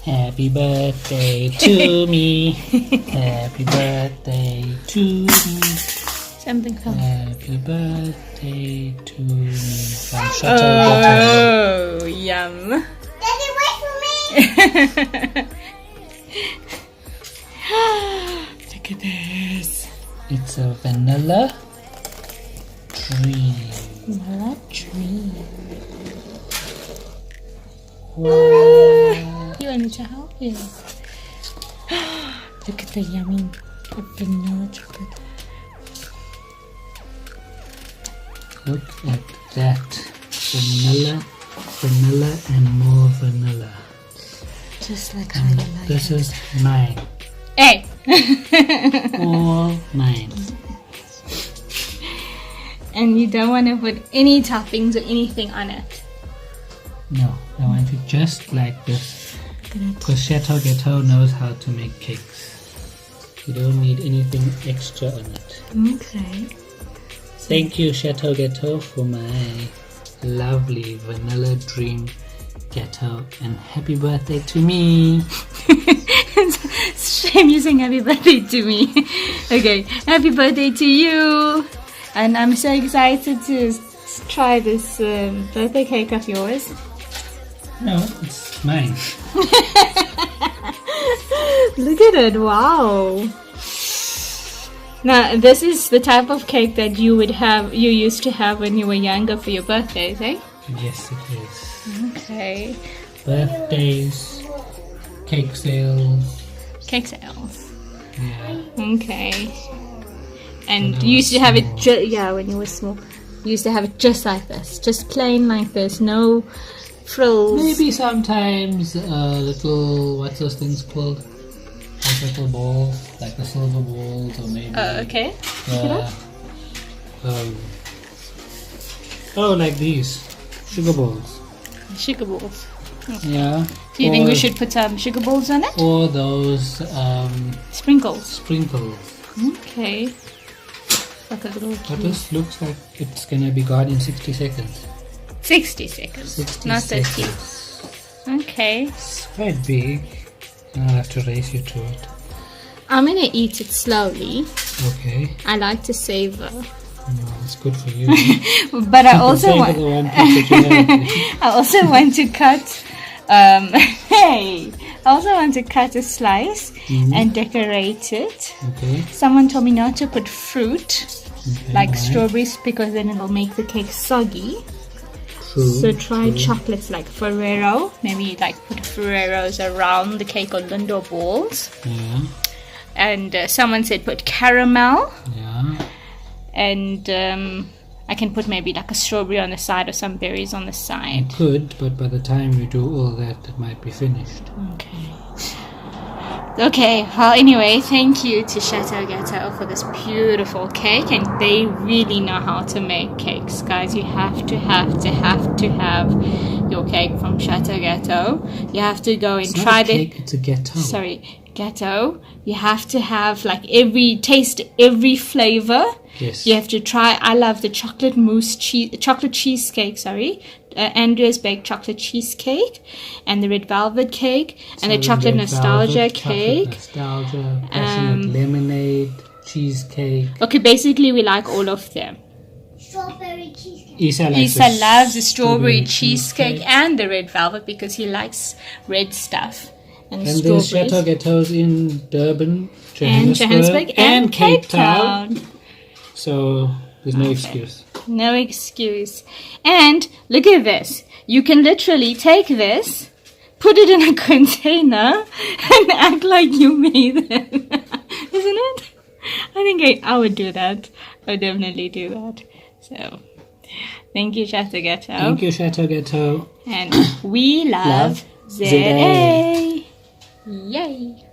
Happy birthday to me. Happy birthday to me. Something fun. Happy birthday to me from Château Gâteaux. Oh, yum. Daddy, wait for me. Look at this. It's a vanilla dream. Vanilla dream. Wow. You want me to help you? Look at the yummy vanilla chocolate. Look at that. Vanilla and more vanilla. Just like how you like This it. is mine. Hey! All mine. And you don't want to put any toppings or anything on it. No, I want it just like this. Look at it. Because Château Gâteaux knows how to make cakes. You don't need anything extra on it. Okay. Thank you, Château Gâteaux, for my lovely vanilla dream gâteau. And happy birthday to me. It's a shame you saying happy birthday to me. Okay, happy birthday to you. And I'm so excited to try this birthday cake of yours. No, it's mine. Look at it, wow. Now, this is the type of cake that you used to have when you were younger for your birthdays, eh? Yes, it is. Okay. Birthdays, cake sales. Cake sales. Yeah. Okay. And When I you used to was have it, small. when you were small. You used to have it just like this, just plain like this, no frills. Maybe sometimes little, what's those things called? Like little balls, like the silver balls, or maybe. Okay. Like these sugar balls. Sugar balls. Yeah. Do you think we should put some sugar balls on it? Or those Sprinkles. sprinkles. Okay. Like a little But cube. this looks like it's gonna be gone in 60 seconds. 60 seconds. 60 not 30. seconds. Okay. It's quite big. I'll have to race you to it. I'm gonna eat it slowly. Okay. I like to savor. No, it's good for you. But I also Save want for the one piece that you have. I also want to cut I also want to cut a slice and decorate it. Okay. Someone told me not to put fruit Okay, like alright. strawberries because then it'll make the cake soggy. True, So try true. chocolates like Ferrero. Maybe like put Ferreros around the cake or Lindor balls. Yeah. And someone said put caramel. Yeah. And I can put maybe like a strawberry on the side or some berries on the You side. could, but by the time you do all that, it might be finished. Okay, well anyway, thank you to Château Gâteaux for this beautiful cake, and they really know how to make cakes. Guys, you have to have your cake from Château Gâteaux. You have to go and It's try not a cake, it's a gâteau. Gâteau. You have to have like taste every flavor. Yes. You have to try. I love the chocolate cheesecake. Andrea's baked chocolate cheesecake, and the red velvet cake, and the chocolate red nostalgia velvet, cake. Chocolate nostalgia, passionate lemonade, cheesecake. Okay, basically we like all of them. Strawberry cheesecake. Isa Loves the strawberry cheesecake and the red velvet because he likes red stuff. And And there's Château strawberries. Gâteaux in Durban, And Johannesburg and Cape Town. So there's no excuse. No excuse. And look at this. You can literally take this, put it in a container, and act like you made it. Isn't it? I think I would do that. I would definitely do that. So, thank you, Château Gâteaux. Thank you, Château Gâteaux. And we love Love ZA. Yay.